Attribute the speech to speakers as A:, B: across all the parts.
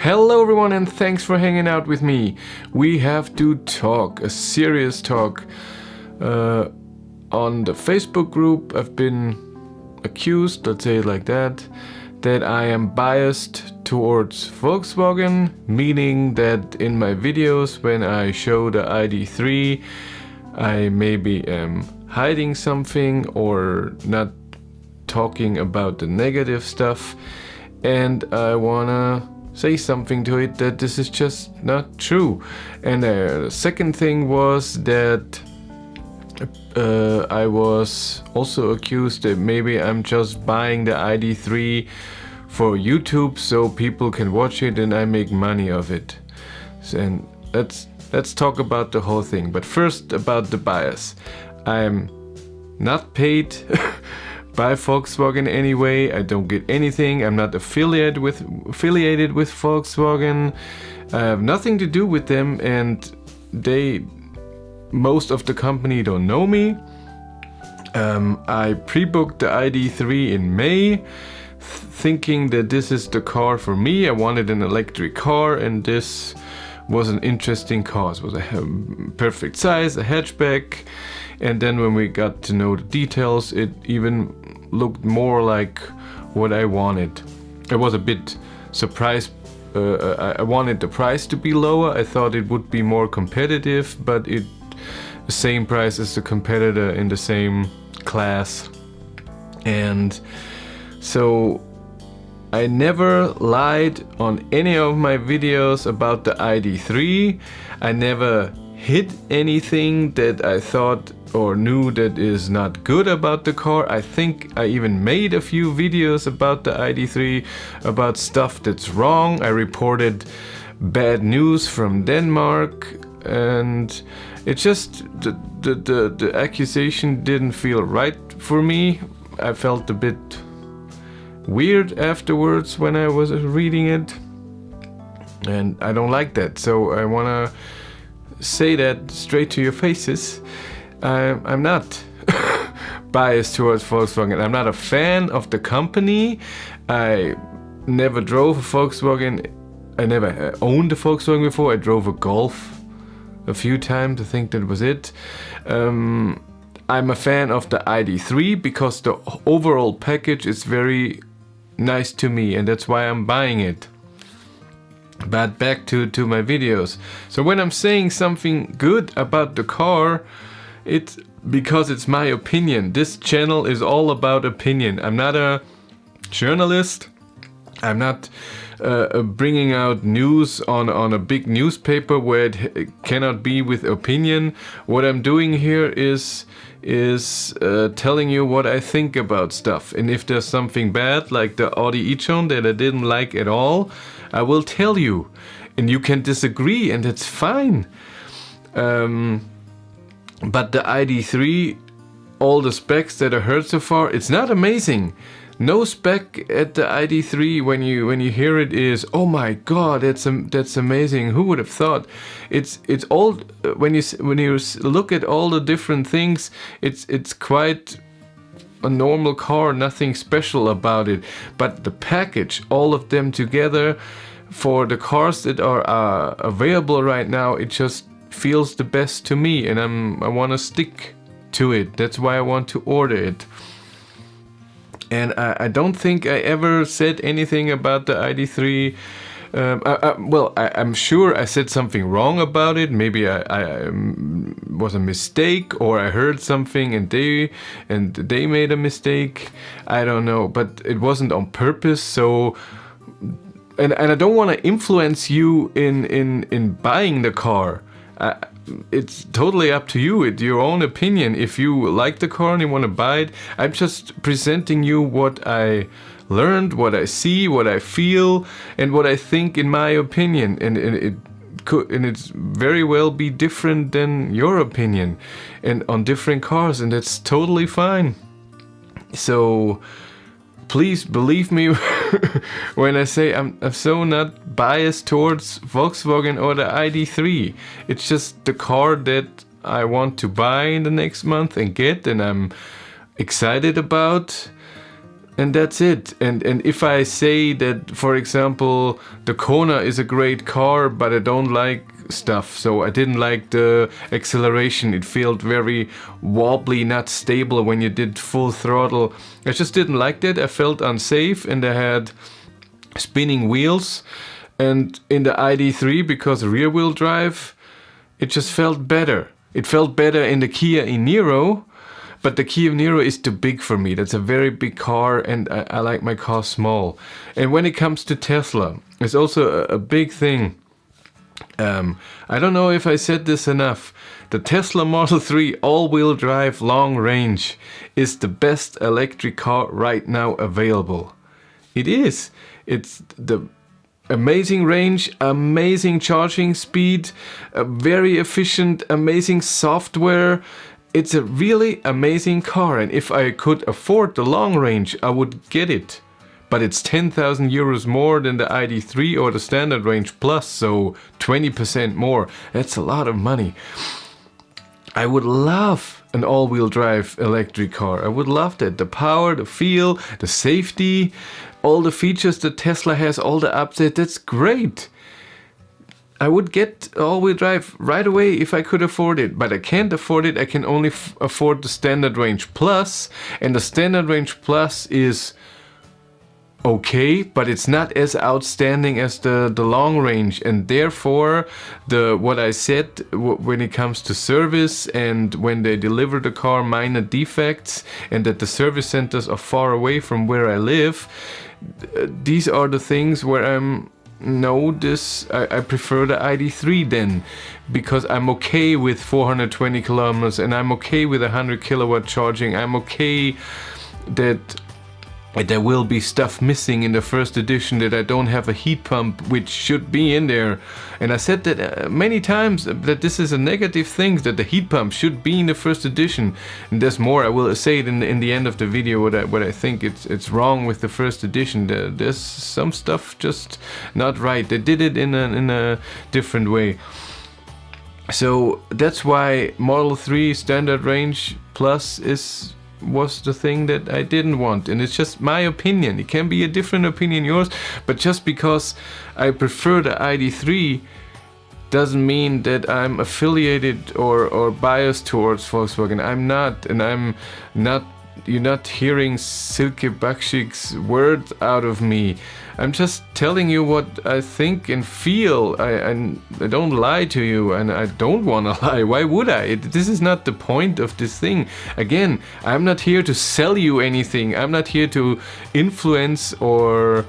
A: Hello everyone and thanks for hanging out with me. We have to talk, a serious talk. On the Facebook group I've been accused, let's say it like that I am biased towards Volkswagen, meaning that in my videos when I show the ID3 I maybe am hiding something or not talking about the negative stuff, and I wanna say something to it that this is just not true. And the second thing was that I was also accused that maybe I'm just buying the ID3 for YouTube so people can watch it and I make money of it. And let's talk about the whole thing. But first about the bias. I'm not paid by Volkswagen anyway. I don't get anything. I'm not affiliated with Volkswagen. I have nothing to do with them, and most of the company don't know me. I pre-booked the ID3 in May, thinking that this is the car for me. I wanted an electric car, and this was an interesting car. It was a perfect size, a hatchback, and then when we got to know the details, it even looked more like what I wanted. I was a bit surprised. I wanted the price to be lower. I thought it would be more competitive, but the same price as the competitor in the same class. And so I never lied on any of my videos about the ID3. I never hid anything that I thought or knew that is not good about the car. I think I even made a few videos about the ID3, about stuff that's wrong. I reported bad news from Denmark, and it just the accusation didn't feel right for me. I felt a bit weird afterwards when I was reading it, and I don't like that. So I wanna say that straight to your faces. I'm not biased towards Volkswagen. I'm not a fan of the company. I never drove a Volkswagen. I never owned a Volkswagen before. I drove a Golf a few times. I think that was it. I'm a fan of the ID3 because the overall package is very nice to me, and that's why I'm buying it. But back to my videos. So when I'm saying something good about the car, it's because it's my opinion. This channel is all about opinion. I'm not a journalist. I'm not bringing out news on a big newspaper where it cannot be with opinion. What I'm doing here is telling you what I think about stuff. And if there's something bad, like the Audi e-tron that I didn't like at all, I will tell you. And you can disagree, and it's fine. But the ID3, all the specs that I heard so far, it's not amazing. No spec at the ID3 when you hear it is, oh my god, that's amazing. Who would have thought? It's all when you look at all the different things, it's quite a normal car, nothing special about it. But the package, all of them together, for the cars that are available right now, it just feels the best to me, and I want to stick to it. That's why I want to order it. And I don't think I ever said anything about the ID3. I'm sure I said something wrong about it. Maybe I was a mistake, or I heard something and they made a mistake. I don't know, but it wasn't on purpose. So, and I don't want to influence you in buying the car. It's totally up to you. It's your own opinion. If you like the car and you want to buy it, I'm just presenting you what I learned, what I see, what I feel, and what I think in my opinion. And it's very well be different than your opinion, and on different cars, and that's totally fine. So please believe me when I say I'm so not biased towards Volkswagen or the ID3. It's just the car that I want to buy in the next month and get, and I'm excited about. and that's it. And if I say that, for example, the Kona is a great car, but I don't like stuff, so I didn't like the acceleration. It felt very wobbly, not stable when you did full throttle. I just didn't like that. I felt unsafe, and I had spinning wheels. And in the ID3, because rear wheel drive, it just felt better. It felt better in the Kia e-Niro, but the Kia Niro is too big for me. That's a very big car, and I like my car small. And when it comes to Tesla, it's also a big thing. I don't know if I said this enough. The Tesla Model 3 all-wheel drive long range is the best electric car right now available. It is. It's the amazing range, amazing charging speed, very efficient, amazing software. It's a really amazing car, and if I could afford the long range, I would get it. But it's 10,000 euros more than the ID3 or the standard range plus, so 20% more. That's a lot of money. I would love an all-wheel drive electric car. I would love that. The power, the feel, the safety, all the features that Tesla has, all the updates, that's great. I would get all-wheel drive right away if I could afford it, but I can't afford it. I can only afford the standard range plus, and the standard range plus is okay, but it's not as outstanding as the long range, and therefore what I said when it comes to service and when they deliver the car, minor defects, and that the service centers are far away from where I live, these are the things where I prefer the ID3 then, because I'm okay with 420 kilometers and I'm okay with 100 kilowatt charging. I'm okay that there will be stuff missing in the first edition, that I don't have a heat pump, which should be in there. And I said that many times, that this is a negative thing, that the heat pump should be in the first edition. And there's more. I will say it in the end of the video what I think it's wrong with the first edition. There's some stuff just not right. They did it in a different way. So that's why Model 3 Standard Range Plus was the thing that I didn't want, and it's just my opinion. It can be a different opinion yours, but just because I prefer the ID3 doesn't mean that I'm affiliated or biased towards Volkswagen. I'm not, and I'm not. You're not hearing Silke Bakshik's words out of me. I'm just telling you what I think and feel. I don't lie to you, and I don't want to lie. Why would I? This is not the point of this thing. Again, I'm not here to sell you anything. I'm not here to influence or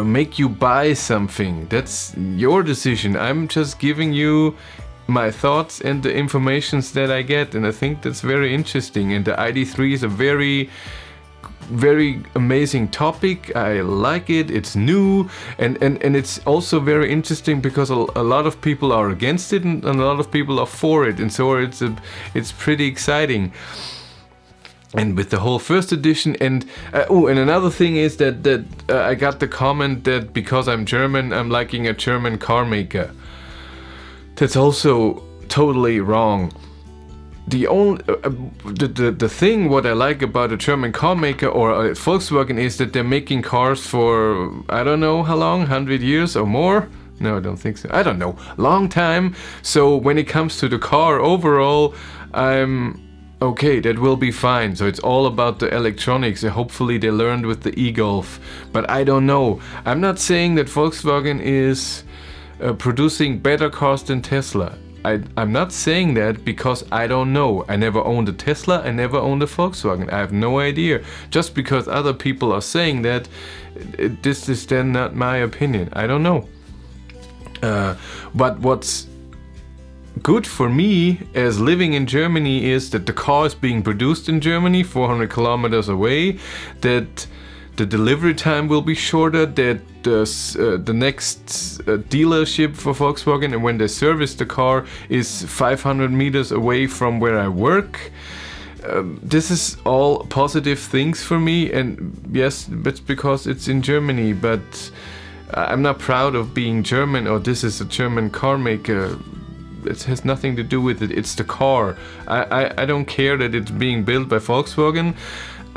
A: make you buy something. That's your decision. I'm just giving you my thoughts and the informations that I get, and I think that's very interesting. And the ID3 is a very, very amazing topic. I like it. It's new, and it's also very interesting because a lot of people are against it and a lot of people are for it, and so it's pretty exciting. And with the whole first edition, and another thing is that I got the comment that because I'm German, I'm liking a German car maker. That's also totally wrong. The thing what I like about a German car maker or a Volkswagen is that they're making cars for, I don't know how long, 100 years or more? No, I don't think so. I don't know. Long time. So when it comes to the car overall, I'm okay, that will be fine. So it's all about the electronics. Hopefully they learned with the e-Golf. But I don't know. I'm not saying that Volkswagen is producing better cars than Tesla. I'm not saying that because I don't know. I never owned a Tesla, I never owned a Volkswagen. I have no idea. Just because other people are saying that, this is then not my opinion. I don't know. But what's good for me as living in Germany is that the car is being produced in Germany, 400 kilometers away, that the delivery time will be shorter, that the next dealership for Volkswagen, and when they service the car, is 500 meters away from where I work. This is all positive things for me, and yes, that's because it's in Germany, but I'm not proud of being German or this is a German car maker. It has nothing to do with it. It's the car. I don't care that it's being built by Volkswagen.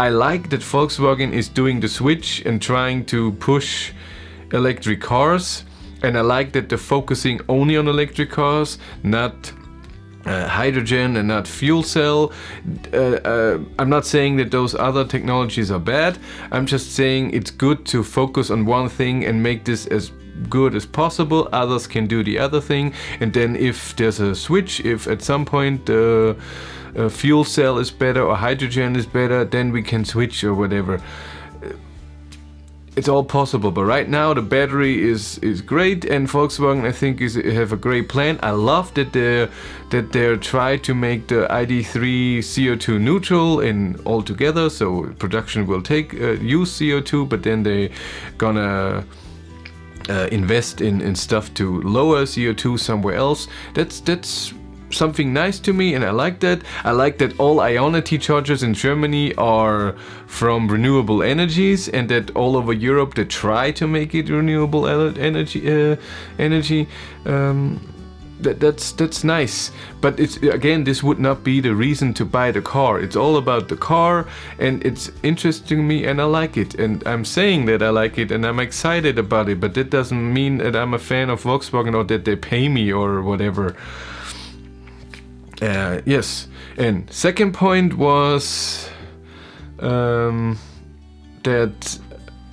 A: I like that Volkswagen is doing the switch and trying to push electric cars, and I like that they're focusing only on electric cars, not hydrogen and not fuel cell. I'm not saying that those other technologies are bad. I'm just saying it's good to focus on one thing and make this as good as possible. Others can do the other thing, and then if there's a switch, if at some point fuel cell is better or hydrogen is better, then we can switch or whatever. It's all possible, but right now the battery is great, and Volkswagen I think have a great plan. I love that they're try to make the ID3 CO2 neutral in altogether, so production will use CO2, but then they gonna invest in stuff to lower CO2 somewhere else. That's something nice to me, and I like that. I like that all Ionity chargers in Germany are from renewable energies, and that all over Europe they try to make it renewable energy. That's nice. But it's again, this would not be the reason to buy the car. It's all about the car, and it's interesting to me, and I like it. And I'm saying that I like it, and I'm excited about it. But that doesn't mean that I'm a fan of Volkswagen or that they pay me or whatever. Yes, and second point was that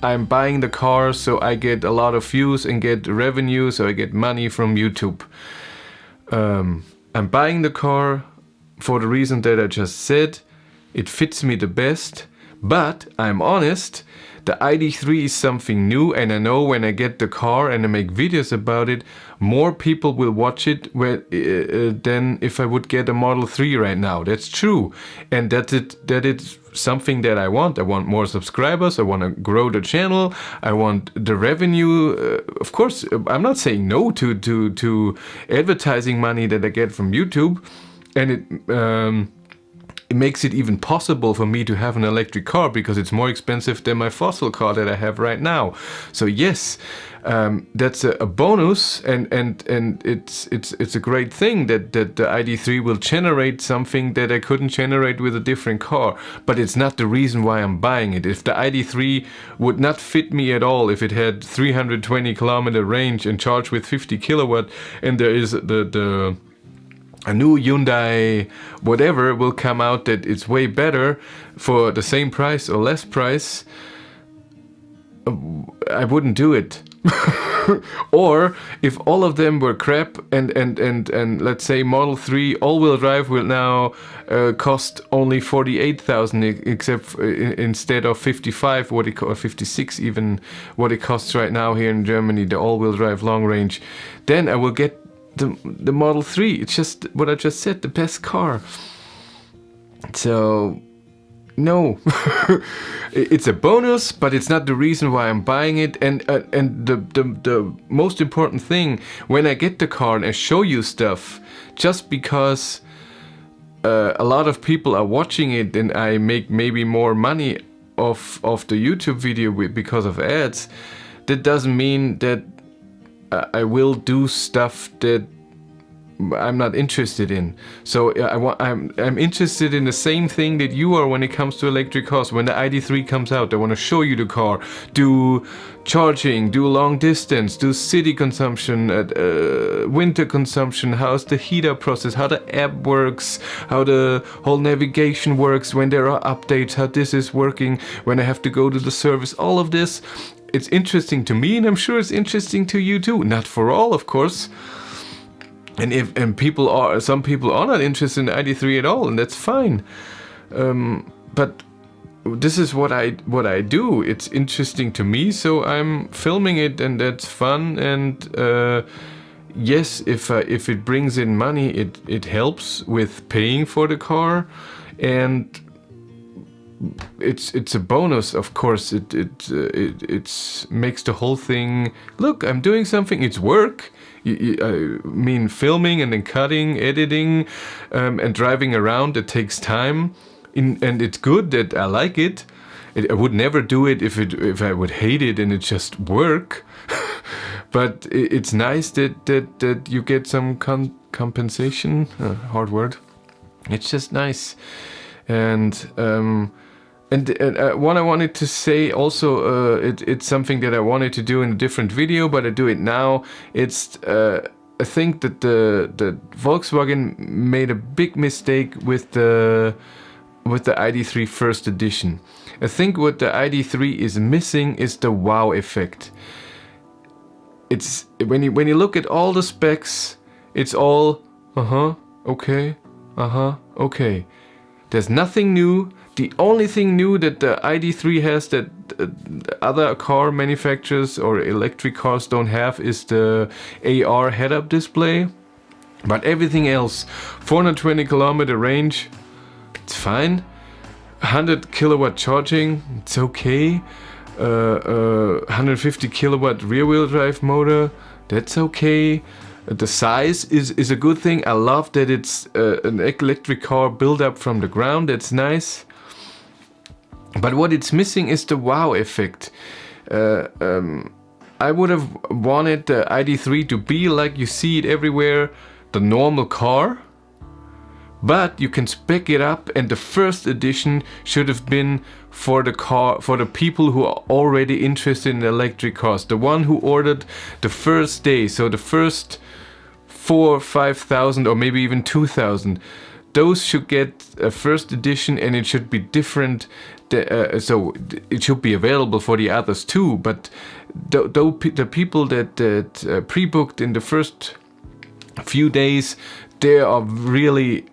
A: I'm buying the car so I get a lot of views and get revenue, so I get money from YouTube. I'm buying the car for the reason that I just said. It fits me the best, but I'm honest, the ID3 is something new, and I know when I get the car and I make videos about it, more people will watch it than if I would get a Model 3 right now. That's true, and that it's something that I want. I want more subscribers, I want to grow the channel, I want the revenue. Of course, I'm not saying no to advertising money that I get from YouTube, and it makes it even possible for me to have an electric car because it's more expensive than my fossil car that I have right now. So yes, that's a bonus, and it's a great thing that the ID3 will generate something that I couldn't generate with a different car. But it's not the reason why I'm buying it. If the ID3 would not fit me at all, if it had 320 kilometer range and charge with 50 kilowatt, and there is a new Hyundai whatever will come out that it's way better for the same price or less price, I wouldn't do it. Or if all of them were crap and let's say Model 3 all-wheel drive will now cost only 48,000 except instead of 55 or 56 even what it costs right now here in Germany, the all-wheel drive long range, then I will get the Model 3. It's just what I just said, the best car. So no, it's a bonus, but it's not the reason why I'm buying it. And the most important thing, when I get the car and I show you stuff, just because a lot of people are watching it and I make maybe more money off the YouTube video because of ads, that doesn't mean that I will do stuff that I'm not interested in. So I'm interested in the same thing that you are when it comes to electric cars. When the ID3 comes out, I want to show you the car, do charging, do long distance, do city consumption, winter consumption, how's the heater process, how the app works, how the whole navigation works, when there are updates, how this is working, when I have to go to the service, all of this. It's interesting to me, and I'm sure it's interesting to you too. Not for all, of course. And some people are not interested in ID3 at all, and that's fine. But this is what I do. It's interesting to me, so I'm filming it, and that's fun. And yes, if it brings in money, it helps with paying for the car, and it's a bonus, of course. It makes the whole thing, look, I'm doing something. It's work. I mean, filming and then cutting, editing, and driving around. It takes time, and it's good that I like it. I would never do it if I would hate it and it's just work. But it's nice that you get some compensation. Hard word. It's just nice, and And one I wanted to say also, it's something that I wanted to do in a different video, but I do it now. It's I think that the Volkswagen made a big mistake with the ID3 first edition. I think what the ID3 is missing is the wow effect. It's when you look at all the specs, it's all okay, okay. There's nothing new. The only thing new that the ID3 has that other car manufacturers or electric cars don't have is the AR head-up display. But everything else, 420 kilometer range, it's fine. 100 kilowatt charging, it's okay. 150 kilowatt rear-wheel drive motor, that's okay. The size is a good thing. I love that it's an electric car built up from the ground. That's nice. But what it's missing is the wow effect. I would have wanted the ID3 to be like you see it everywhere, the normal car. But you can spec it up, and the first edition should have been for the people who are already interested in electric cars. The one who ordered the first day, so the first 4,000 or 5,000 or maybe even 2,000. Those should get a first edition, and it should be different. So it should be available for the others too. But the people that pre-booked in the first few days, they are really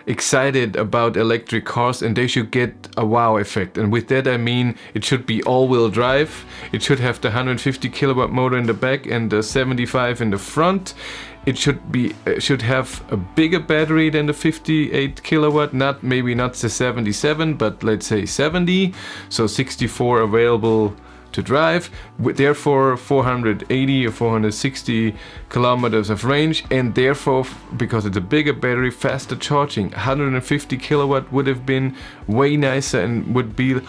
A: excited about electric cars, and they should get a wow effect. And with that I mean it should be all-wheel drive. It should have the 150 kilowatt motor in the back and the 75 in the front. It should have a bigger battery than the 58 kilowatt, maybe not the 77, but let's say 70, so 64 available to drive, therefore 480 or 460 kilometers of range, and therefore, because it's a bigger battery, faster charging. 150 kilowatt would have been way nicer and would be,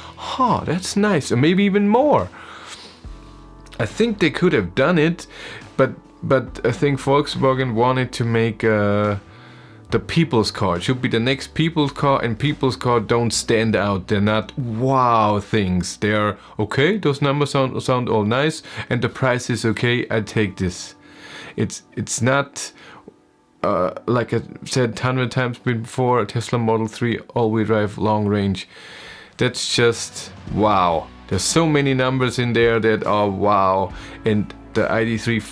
A: that's nice, or maybe even more. I think they could have done it, but I think Volkswagen wanted to make the people's car. It should be the next people's car, and people's car don't stand out. They're not wow things. They're okay, those numbers sound all nice, and the price is okay, I take this. It's not like I said 100 times before, a Tesla Model 3 all-wheel drive long range. That's just wow. There's so many numbers in there that are wow. And the ID3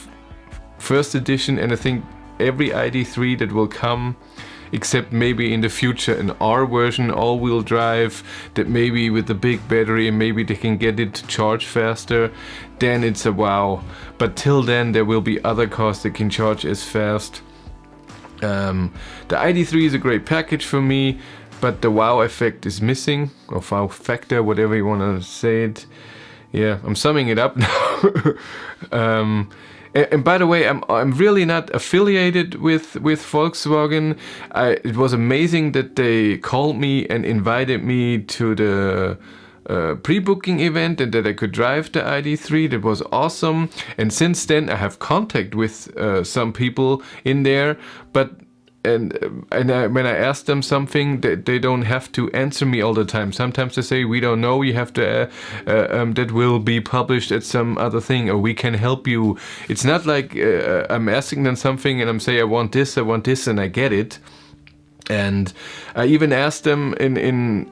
A: first edition, and I think every ID3 that will come, except maybe in the future an R version, all-wheel drive, that maybe with the big battery and maybe they can get it to charge faster, then it's a wow. But till then there will be other cars that can charge as fast. The ID3 is a great package for me, but the wow effect is missing, or wow factor, whatever you want to say it. Yeah, I'm summing it up now. And by the way, I'm really not affiliated with Volkswagen. It was amazing that they called me and invited me to the pre-booking event, and that I could drive the ID3. That was awesome. And since then I have contact with some people in there, but when I ask them something, they don't have to answer me all the time. Sometimes they say, we don't know, you have to, that will be published at some other thing, or we can help you. It's not like I'm asking them something and I'm saying, I want this, and I get it. And I even asked them in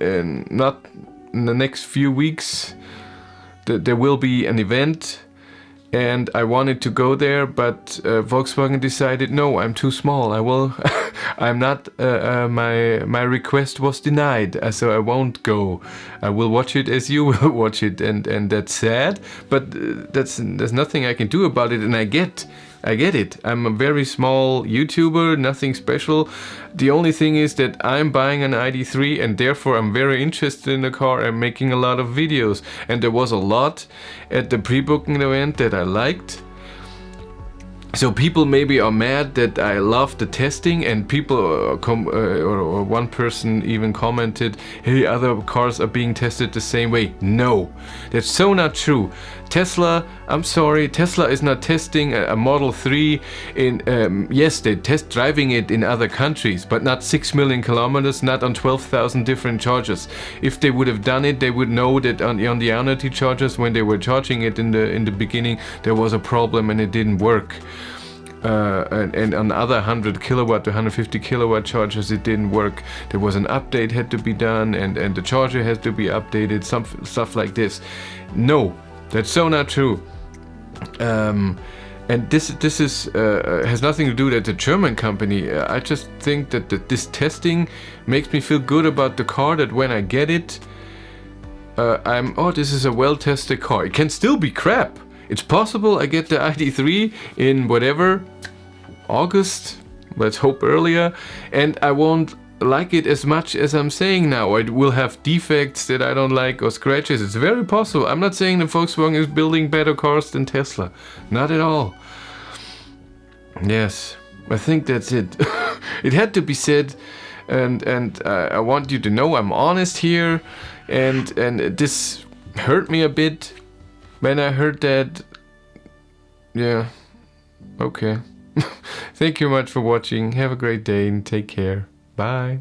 A: not in the next few weeks that there will be an event, and I wanted to go there, but Volkswagen decided, no, I'm too small. I'm not. My request was denied, so I won't go. I will watch it as you will watch it, and that's sad. But there's nothing I can do about it, and I get it. I'm a very small YouTuber, nothing special. The only thing is that I'm buying an ID3, and therefore I'm very interested in the car. I'm making a lot of videos, and there was a lot at the pre-booking event that I liked. So people maybe are mad that I love the testing, and people or one person even commented, hey, other cars are being tested the same way. No, that's so not true. Tesla, I'm sorry, Tesla is not testing a Model 3 in, yes, they test driving it in other countries, but not 6 million kilometers, not on 12,000 different chargers. If they would have done it, they would know that on the Ionity chargers, when they were charging it in the beginning, there was a problem and it didn't work. And on other 100 kilowatt to 150 kilowatt chargers, it didn't work. There was an update had to be done, and the charger has to be updated, some stuff like this. No, that's so not true. And this is has nothing to do with the German company. I just think that this testing makes me feel good about the car, that when I get it, this is a well-tested car. It can still be crap. It's possible I get the ID3 in whatever, August, let's hope earlier, and I won't like it as much as I'm saying now. It will have defects that I don't like or scratches. It's very possible. I'm not saying that Volkswagen is building better cars than Tesla. Not at all. Yes, I think that's it. It had to be said, and I want you to know I'm honest here, and this hurt me a bit when I heard that. Yeah, okay. Thank you much for watching. Have a great day and take care. Bye.